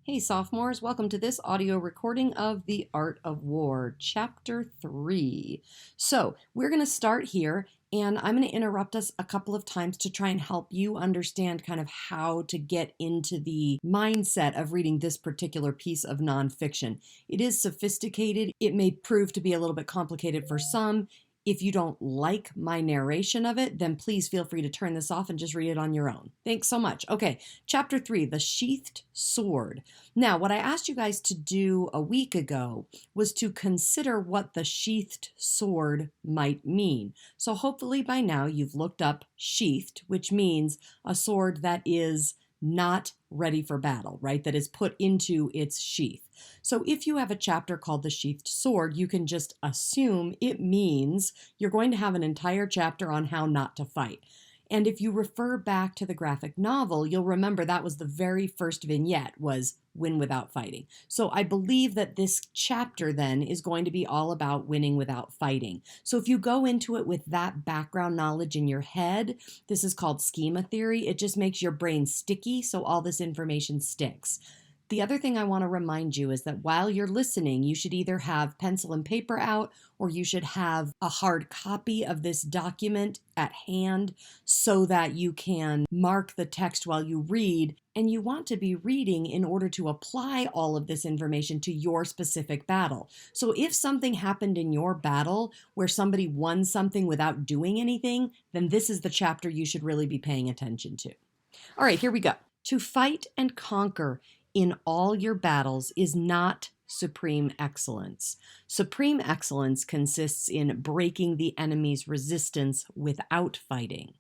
Hey sophomores, welcome to this audio recording of The Art of War, Chapter 3. So we're going to start here, and I'm going to interrupt us a couple of times to try and help you understand kind of how to get into the mindset of reading this particular piece of nonfiction. It is sophisticated. It may prove to be a little bit complicated for some. If you don't like my narration of it, then please feel free to turn this off and just read it on your own. Thanks so much. Okay, Chapter 3, The Sheathed Sword. Now, what I asked you guys to do a week ago was to consider what the sheathed sword might mean. So hopefully by now you've looked up sheathed, which means a sword that is not ready for battle, right? That is put into its sheath. So if you have a chapter called The Sheathed Sword, you can just assume it means you're going to have an entire chapter on how not to fight. And if you refer back to the graphic novel, you'll remember that was the very first vignette was win without fighting. So I believe that this chapter then is going to be all about winning without fighting. So if you go into it with that background knowledge in your head, this is called schema theory. It just makes your brain sticky, so all this information sticks. The other thing I want to remind you is that while you're listening, you should either have pencil and paper out or you should have a hard copy of this document at hand so that you can mark the text while you read. And you want to be reading in order to apply all of this information to your specific battle. So if something happened in your battle where somebody won something without doing anything, then this is the chapter you should really be paying attention to. All right, here we go. To fight and conquer in all your battles is not supreme excellence. Supreme excellence consists in breaking the enemy's resistance without fighting.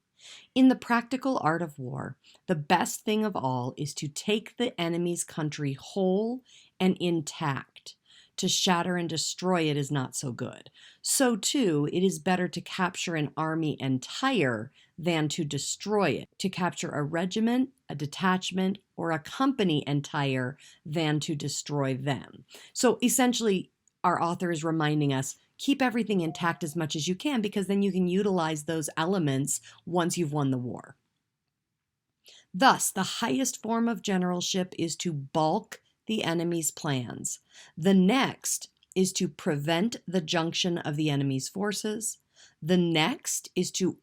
In the practical art of war, the best thing of all is to take the enemy's country whole and intact. To shatter and destroy it is not so good. So too, it is better to capture an army entire than to destroy it. To capture a regiment, a detachment, or a company entire than to destroy them. So essentially, our author is reminding us, keep everything intact as much as you can because then you can utilize those elements once you've won the war. Thus, the highest form of generalship is to balk the enemy's plans. The next is to prevent the junction of the enemy's forces. The next is to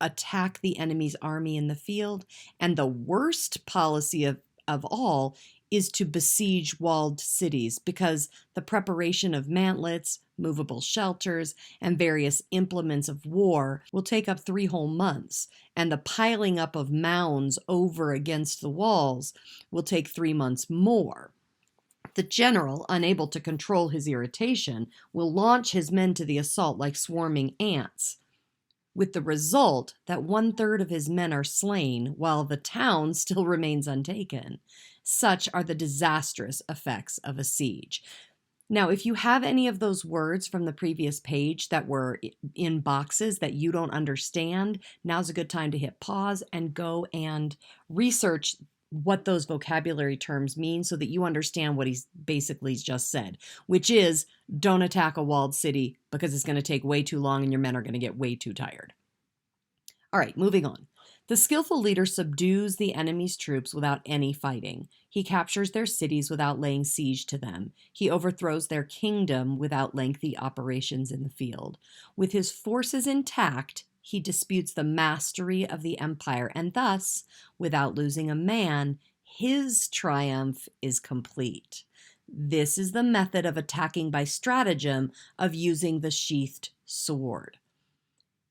attack the enemy's army in the field. And the worst policy of all is to besiege walled cities because the preparation of mantlets, movable shelters, and various implements of war will take up 3 whole months, and the piling up of mounds over against the walls will take 3 months more. The general, unable to control his irritation, will launch his men to the assault like swarming ants, with the result that 1/3 of his men are slain while the town still remains untaken. Such are the disastrous effects of a siege. Now, if you have any of those words from the previous page that were in boxes that you don't understand, now's a good time to hit pause and go and research what those vocabulary terms mean so that you understand what he's basically just said, which is don't attack a walled city because it's going to take way too long and your men are going to get way too tired. All right, moving on. The skillful leader subdues the enemy's troops without any fighting. He captures their cities without laying siege to them. He overthrows their kingdom without lengthy operations in the field. With his forces intact, he disputes the mastery of the empire, and thus, without losing a man, his triumph is complete. This is the method of attacking by stratagem, of using the sheathed sword.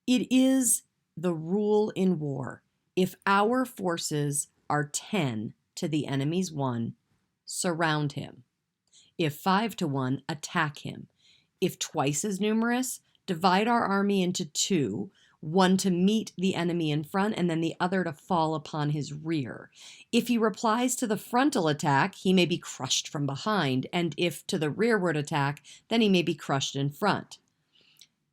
It is the rule in war. If our forces are 10 to the enemy's 1, surround him. If 5 to 1, attack him. If twice as numerous, divide our army into 2, one to meet the enemy in front and then the other to fall upon his rear. If he replies to the frontal attack, he may be crushed from behind, and if to the rearward attack, then he may be crushed in front.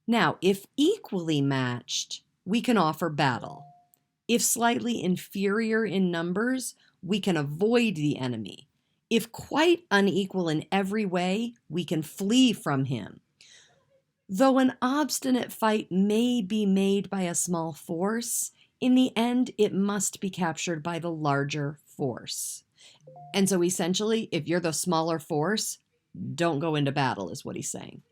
Now, if equally matched, we can offer battle. If slightly inferior in numbers, we can avoid the enemy. If quite unequal in every way, we can flee from him. Though an obstinate fight may be made by a small force, in the end it must be captured by the larger force. And so essentially, if you're the smaller force, don't go into battle, is what he's saying.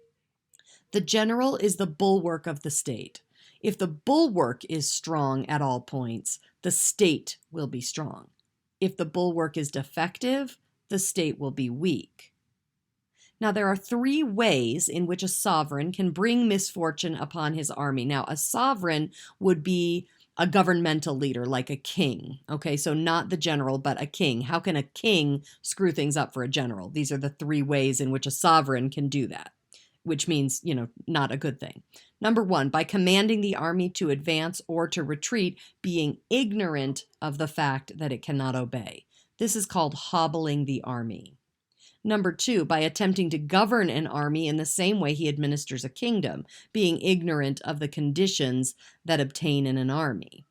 The general is the bulwark of the state. If the bulwark is strong at all points, the state will be strong. If the bulwark is defective, the state will be weak. Now, there are 3 ways in which a sovereign can bring misfortune upon his army. Now, a sovereign would be a governmental leader, like a king. Okay, so not the general, but a king. How can a king screw things up for a general? These are the 3 ways in which a sovereign can do that, which means, not a good thing. Number 1, by commanding the army to advance or to retreat, being ignorant of the fact that it cannot obey. This is called hobbling the army. Number 2, by attempting to govern an army in the same way he administers a kingdom, being ignorant of the conditions that obtain in an army.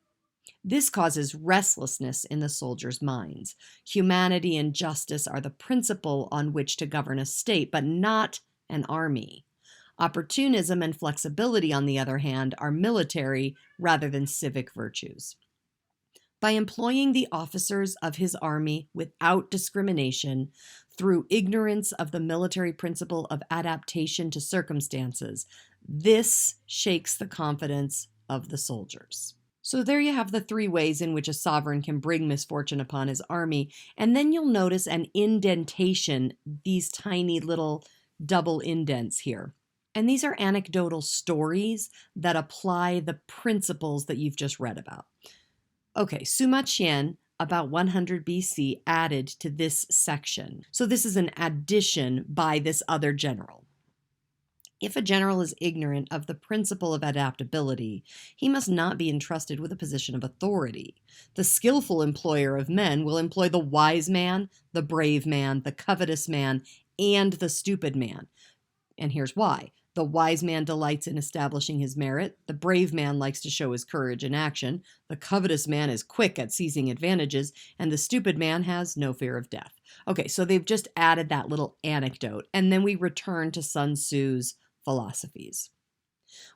This causes restlessness in the soldiers' minds. Humanity and justice are the principle on which to govern a state, but not an army. Opportunism and flexibility, on the other hand, are military rather than civic virtues. By employing the officers of his army without discrimination, through ignorance of the military principle of adaptation to circumstances, this shakes the confidence of the soldiers. So there you have the 3 ways in which a sovereign can bring misfortune upon his army. And then you'll notice an indentation, these tiny little double indents here. And these are anecdotal stories that apply the principles that you've just read about. Okay, Sima Qian, about 100 BC, added to this section. So this is an addition by this other general. If a general is ignorant of the principle of adaptability, he must not be entrusted with a position of authority. The skillful employer of men will employ the wise man, the brave man, the covetous man, and the stupid man. And here's why. The wise man delights in establishing his merit. The brave man likes to show his courage in action. The covetous man is quick at seizing advantages. And the stupid man has no fear of death. Okay, so they've just added that little anecdote. And then we return to Sun Tzu's philosophies.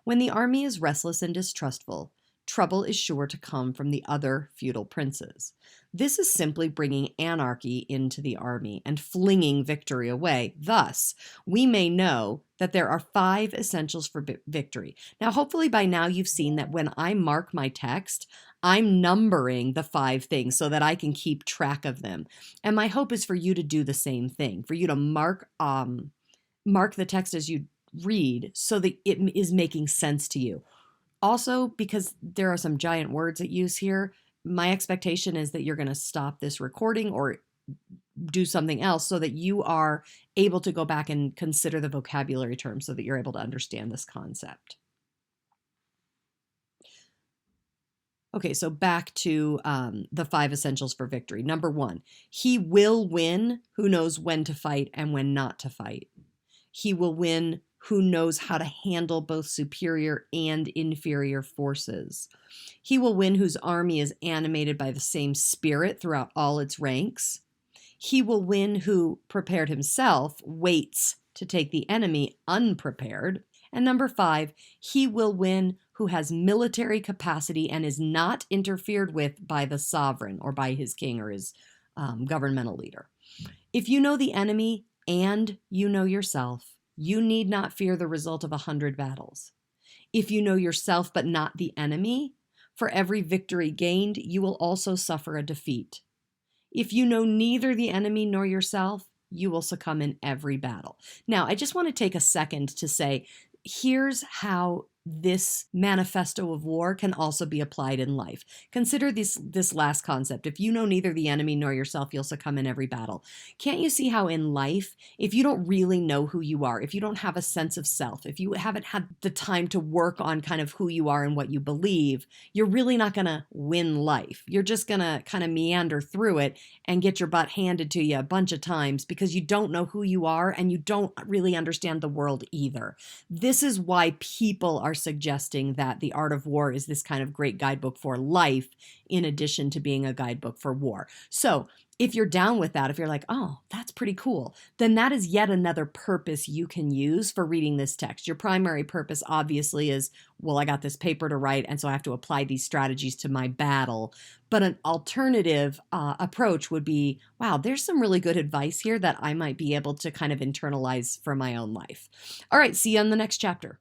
When the army is restless and distrustful, trouble is sure to come from the other feudal princes. This is simply bringing anarchy into the army and flinging victory away. Thus, we may know that there are 5 essentials for victory. Now, hopefully by now you've seen that when I mark my text, I'm numbering the 5 things so that I can keep track of them. And my hope is for you to do the same thing, for you to mark the text as you read so that it is making sense to you. Also, because there are some giant words at use here, my expectation is that you're going to stop this recording or do something else so that you are able to go back and consider the vocabulary terms so that you're able to understand this concept. Okay, so back to the 5 essentials for victory. Number 1, he will win who knows when to fight and when not to fight. He will win who knows how to handle both superior and inferior forces. He will win whose army is animated by the same spirit throughout all its ranks. He will win who, prepared himself, waits to take the enemy unprepared. And number 5, he will win who has military capacity and is not interfered with by the sovereign or by his king or his governmental leader. If you know the enemy and you know yourself, you need not fear the result of 100 battles. If you know yourself but not the enemy, for every victory gained, you will also suffer a defeat. If you know neither the enemy nor yourself, you will succumb in every battle. Now, I just want to take a second to say, here's how this manifesto of war can also be applied in life. Consider this last concept. If you know neither the enemy nor yourself, you'll succumb in every battle. Can't you see how in life, if you don't really know who you are, if you don't have a sense of self, if you haven't had the time to work on kind of who you are and what you believe, you're really not going to win life. You're just going to kind of meander through it and get your butt handed to you a bunch of times because you don't know who you are and you don't really understand the world either. This is why people are suggesting that The Art of War is this kind of great guidebook for life in addition to being a guidebook for war. So If you're down with that, if you're like, oh, that's pretty cool, then that is yet another purpose you can use for reading this text. Your primary purpose, obviously, is, well, I got this paper to write, and so I have to apply these strategies to my battle. But an alternative approach would be, wow, there's some really good advice here that I might be able to kind of internalize for my own life. All right, see you on the next chapter.